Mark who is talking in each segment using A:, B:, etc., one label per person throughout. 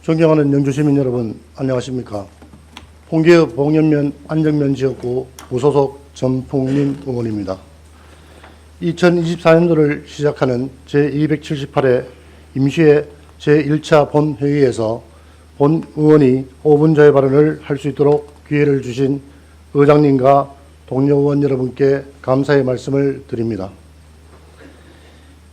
A: 존경하는 영주시민 여러분, 안녕하십니까. 홍계읍 봉연면 안정면 지역구 무소속 전풍림 의원입니다. 2024년도를 시작하는 제278회 임시회 제1차 본회의에서 본 의원이 5분자의 발언을 할 수 있도록 기회를 주신 의장님과 동료 의원 여러분께 감사의 말씀을 드립니다.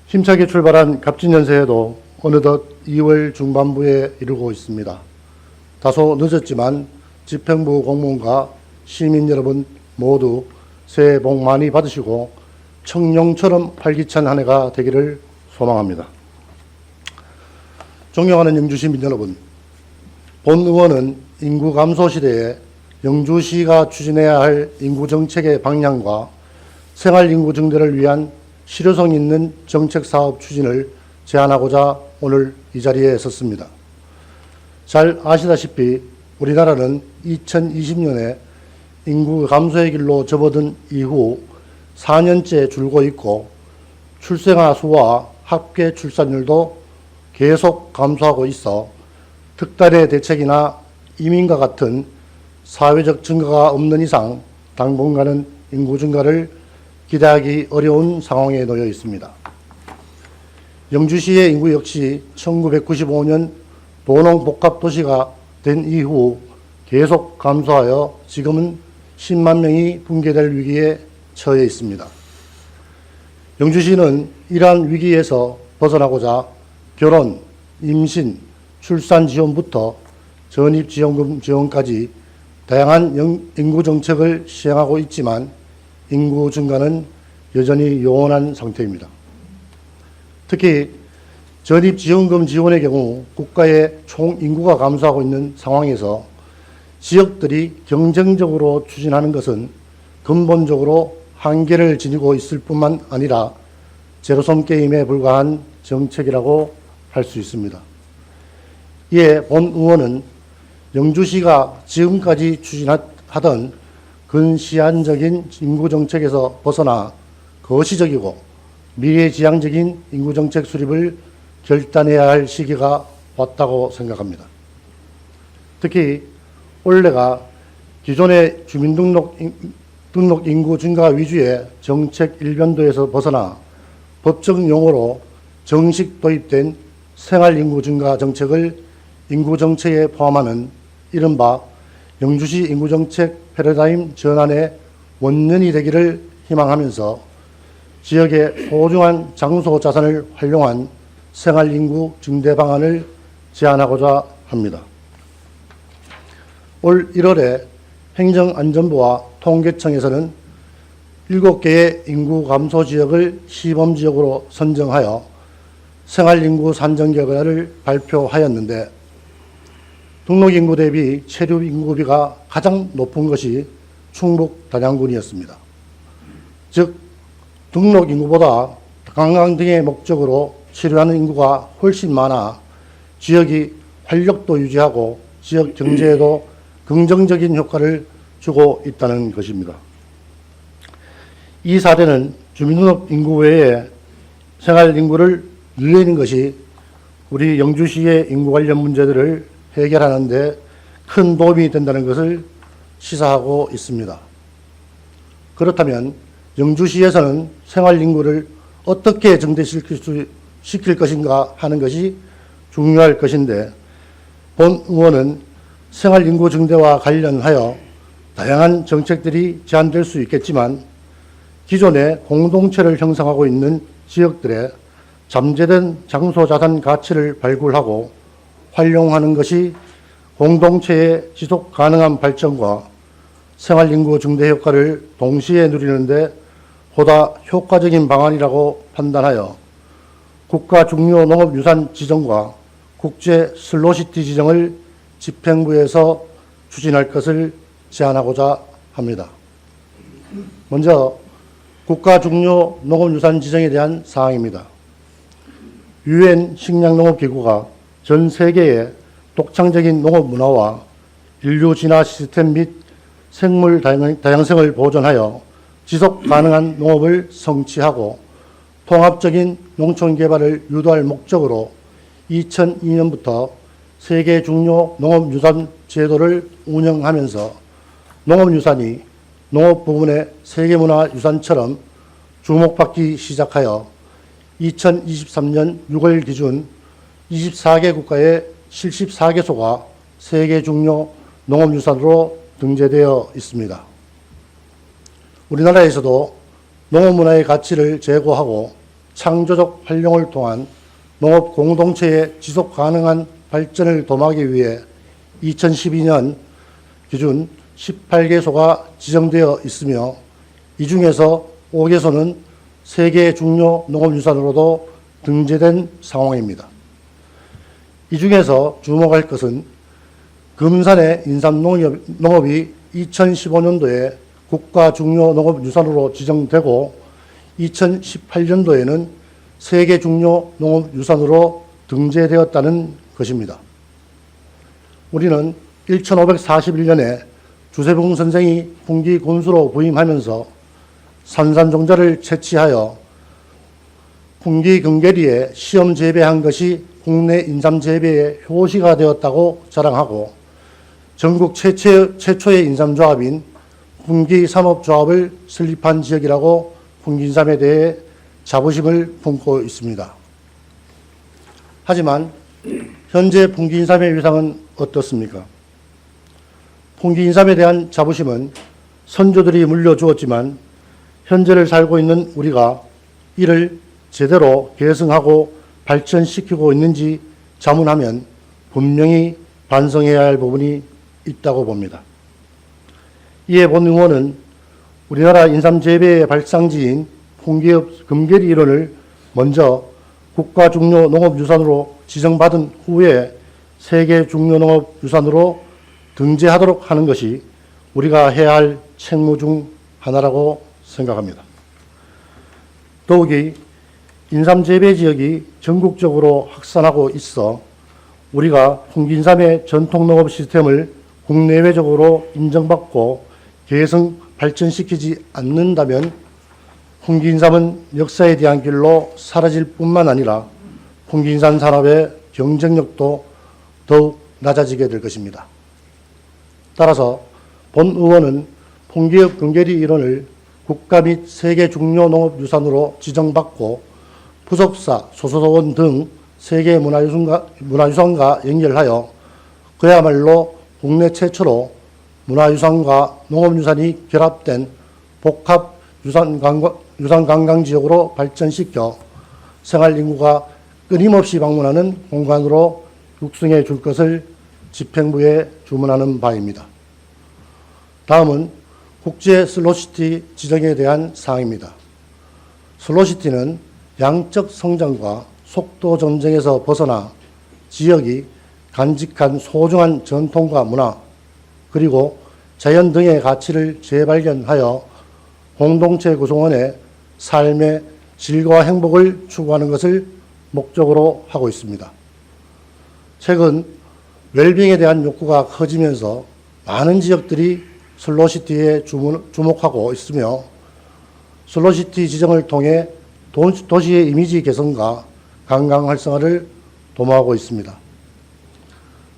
A: 힘차게 출발한 갑진연세에도 어느덧 2월 중반부에 이르고 있습니다. 다소 늦었지만 집행부 공무원과 시민 여러분 모두 새해 복 많이 받으시고 청룡처럼 활기찬 한 해가 되기를 소망합니다. 존경하는 영주시민 여러분, 본 의원은 인구 감소 시대에 영주시가 추진해야 할 인구 정책의 방향과 생활 인구 증대를 위한 실효성 있는 정책 사업 추진을 제안하고자 오늘 이 자리에 섰습니다. 잘 아시다시피 우리나라는 2020년에 인구 감소의 길로 접어든 이후 4년째 줄고 있고 출생아 수와 합계 출산율도 계속 감소하고 있어 특단의 대책이나 이민과 같은 사회적 증가가 없는 이상 당분간은 인구 증가를 기대하기 어려운 상황에 놓여 있습니다. 영주시의 인구 역시 1995년 도농복합도시가 된 이후 계속 감소하여 지금은 10만 명이 붕괴될 위기에 처해 있습니다. 영주시는 이러한 위기에서 벗어나고자 결혼, 임신, 출산 지원부터 전입지원금 지원까지 다양한 인구 정책을 시행하고 있지만 인구 증가는 여전히 요원한 상태입니다. 특히 전입지원금 지원의 경우 국가의 총 인구가 감소하고 있는 상황에서 지역들이 경쟁적으로 추진하는 것은 근본적으로 한계를 지니고 있을 뿐만 아니라 제로섬 게임에 불과한 정책이라고 할 수 있습니다. 이에 본 의원은 영주시가 지금까지 추진하던 근시안적인 인구 정책에서 벗어나 거시적이고 미래지향적인 인구정책 수립을 결단해야 할 시기가 왔다고 생각합니다. 특히 올해가 기존의 주민등록 인구 증가 위주의 정책 일변도에서 벗어나 법적 용어로 정식 도입된 생활인구 증가 정책을 인구정책에 포함하는 이른바 영주시 인구정책 패러다임 전환의 원년이 되기를 희망하면서 지역의 소중한 장소 자산을 활용한 생활인구 증대 방안을 제안하고자 합니다. 올 1월에 행정안전부와 통계청에서는 7개의 인구 감소 지역을 시범지역으로 선정하여 생활인구 산정 결과를 발표하였는데 등록인구 대비 체류인구비가 가장 높은 것이 충북 단양군이었습니다. 즉 등록인구보다 관광 등의 목적으로 체류하는 인구가 훨씬 많아 지역이 활력도 유지하고 지역 경제에도 긍정적인 효과를 주고 있다는 것입니다. 이 사례는 주민등록 인구 외에 생활인구를 늘리는 것이 우리 영주시의 인구 관련 문제들을 해결하는 데 큰 도움이 된다는 것을 시사하고 있습니다. 그렇다면 영주시에서는 생활인구를 어떻게 증대시킬 것인가 하는 것이 중요할 것인데 본 의원은 생활인구 증대와 관련하여 다양한 정책들이 제안될 수 있겠지만 기존에 공동체를 형성하고 있는 지역들의 잠재된 장소 자산 가치를 발굴하고 활용하는 것이 공동체의 지속 가능한 발전과 생활인구 증대 효과를 동시에 누리는데 보다 효과적인 방안이라고 판단하여 국가 중요 농업유산 지정과 국제 슬로시티 지정을 집행부에서 추진할 것을 제안하고자 합니다. 먼저 국가 중요 농업유산 지정에 대한 사항입니다. 유엔 식량농업기구가 전 세계의 독창적인 농업 문화와 인류 진화 시스템 및 생물 다양성을 보존하여 지속 가능한 농업을 성취하고 통합적인 농촌 개발을 유도할 목적으로 2002년부터 세계 중요 농업유산 제도를 운영하면서 농업유산이 농업 부문의 세계문화유산처럼 주목받기 시작하여 2023년 6월 기준 24개 국가의 74개소가 세계 중요 농업유산으로 등재되어 있습니다. 우리나라에서도 농업문화의 가치를 제고하고 창조적 활용을 통한 농업 공동체의 지속 가능한 발전을 도모하기 위해 2012년 기준 18개소가 지정되어 있으며 이 중에서 5개소는 세계 중요 농업유산으로도 등재된 상황입니다. 이 중에서 주목할 것은 금산의 인삼농업이 2015년도에 국가 중요 농업유산으로 지정되고 2018년도에는 세계 중요 농업유산으로 등재되었다는 것입니다. 우리는 1541년에 주세붕 선생이 풍기 군수로 부임하면서 산산종자를 채취하여 풍기 금계리에 시험 재배한 것이 국내 인삼 재배의 효시가 되었다고 자랑하고 전국 최초의 인삼조합인 풍기산업조합을 설립한 지역이라고 풍기인삼에 대해 자부심을 품고 있습니다. 하지만 현재 풍기인삼의 위상은 어떻습니까? 풍기인삼에 대한 자부심은 선조들이 물려주었지만 현재를 살고 있는 우리가 이를 제대로 계승하고 발전시키고 있는지 자문하면 분명히 반성해야 할 부분이 있다고 봅니다. 이에 본 의원은 우리나라 인삼 재배의 발상지인 풍기읍 금계리 일원을 먼저 국가 중요 농업유산으로 지정받은 후에 세계 중요 농업유산으로 등재하도록 하는 것이 우리가 해야 할 책무 중 하나라고 생각합니다. 더욱이 인삼 재배 지역이 전국적으로 확산하고 있어 우리가 풍기인삼의 전통 농업 시스템을 국내외적으로 인정받고 계승 발전시키지 않는다면 풍기인삼은 역사에 대한 길로 사라질 뿐만 아니라 풍기인삼 산업의 경쟁력도 더욱 낮아지게 될 것입니다. 따라서 본 의원은 풍기읍 금계리 일원을 국가 및 세계 중요 농업유산으로 지정받고 부속사, 소속원 등 세계 문화유산과 연결하여 그야말로 국내 최초로 문화유산과 농업유산이 결합된 복합 유산관광지역으로 발전시켜 생활인구가 끊임없이 방문하는 공간으로 육성해 줄 것을 집행부에 주문하는 바입니다. 다음은 국제 슬로시티 지정에 대한 사항입니다. 슬로시티는 양적 성장과 속도 전쟁에서 벗어나 지역이 간직한 소중한 전통과 문화, 그리고 자연 등의 가치를 재발견하여 공동체 구성원의 삶의 질과 행복을 추구하는 것을 목적으로 하고 있습니다. 최근 웰빙에 대한 욕구가 커지면서 많은 지역들이 슬로시티에 주목하고 있으며 슬로시티 지정을 통해 도시의 이미지 개선과 관광 활성화를 도모하고 있습니다.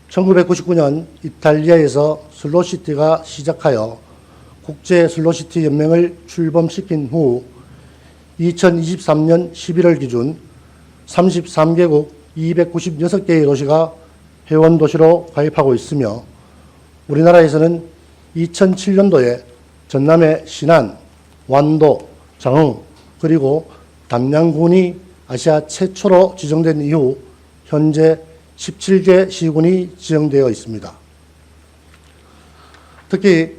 A: 1999년 이탈리아에서 슬로시티가 시작하여 국제 슬로시티 연맹을 출범시킨 후 2023년 11월 기준 33개국 296개의 도시가 회원도시로 가입하고 있으며 우리나라에서는 2007년도에 전남의 신안, 완도, 장흥, 그리고 담양군이 아시아 최초로 지정된 이후 현재 17개 시군이 지정되어 있습니다. 특히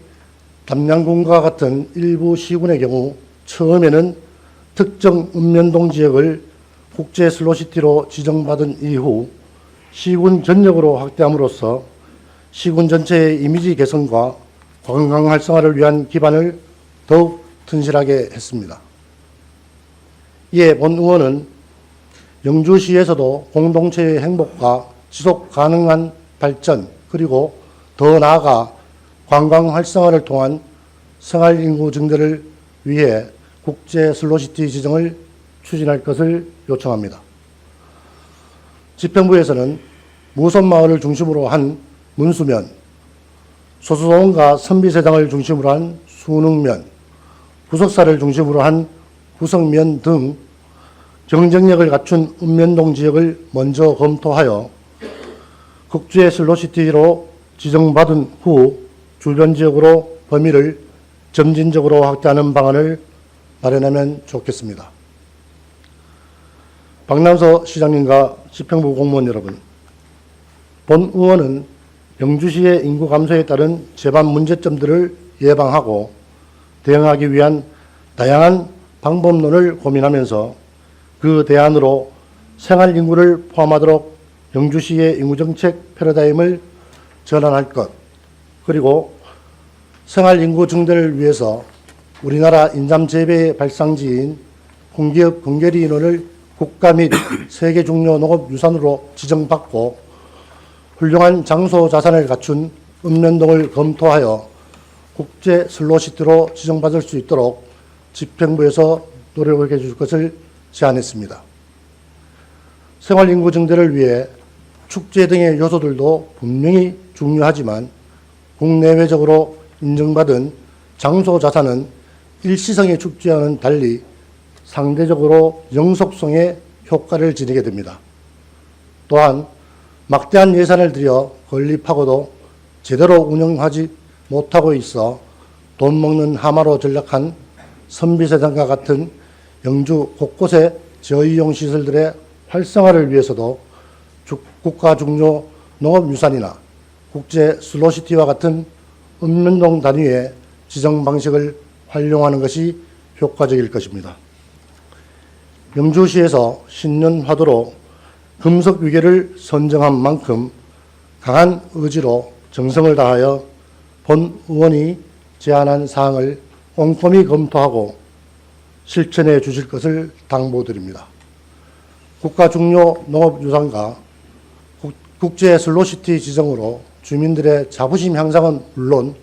A: 담양군과 같은 일부 시군의 경우 처음에는 특정 읍면동 지역을 국제 슬로시티로 지정받은 이후 시군 전역으로 확대함으로써 시군 전체의 이미지 개선과 관광 활성화를 위한 기반을 더욱 튼실하게 했습니다. 이에 본 의원은 영주시에서도 공동체의 행복과 지속 가능한 발전, 그리고 더 나아가 관광 활성화를 통한 생활인구 증대를 위해 국제 슬로시티 지정을 추진할 것을 요청합니다. 집행부에서는 무선마을을 중심으로 한 문수면, 소수동과 선비세장을 중심으로 한 순흥면, 부석사를 중심으로 한 부석면 등 경쟁력을 갖춘 읍면동 지역을 먼저 검토하여 국제 슬로시티로 지정받은 후 주변 지역으로 범위를 점진적으로 확대하는 방안을 마련하면 좋겠습니다. 박남서 시장님과 집행부 공무원 여러분, 본 의원은 영주시의 인구 감소에 따른 제반 문제점들을 예방하고 대응하기 위한 다양한 방법론을 고민하면서 그 대안으로 생활인구를 포함하도록 영주시의 인구정책 패러다임을 전환할 것, 그리고 생활인구 증대를 위해서 우리나라 인삼재배의 발상지인 홍기업 건계리 인원을 국가 및 세계 중요 농업유산으로 지정받고 훌륭한 장소 자산을 갖춘 읍면동을 검토하여 국제 슬로시티로 지정받을 수 있도록 집행부에서 노력해 줄 것을 제안했습니다. 생활인구 증대를 위해 축제 등의 요소들도 분명히 중요하지만 국내외적으로 인정받은 장소 자산은 일시성의 축제와는 달리 상대적으로 영속성의 효과를 지니게 됩니다. 또한 막대한 예산을 들여 건립하고도 제대로 운영하지 못하고 있어 돈 먹는 하마로 전락한 선비세장과 같은 영주 곳곳의 저이용 시설들의 활성화를 위해서도 국가 중요 농업유산이나 국제 슬로시티와 같은 읍면동 단위의 지정 방식을 활용하는 것이 효과적일 것입니다. 영주시에서 신년 화두로 금석위계를 선정한 만큼 강한 의지로 정성을 다하여 본 의원이 제안한 사항을 꼼꼼히 검토하고 실천해 주실 것을 당부드립니다. 국가 중요 농업유산과 국제 슬로시티 지정으로 주민들의 자부심 향상은 물론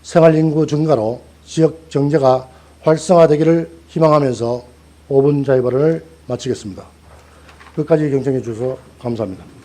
A: 생활인구 증가로 지역 경제가 활성화되기를 희망하면서 5분 자유 발언을 마치겠습니다. 끝까지 경청해 주셔서 감사합니다.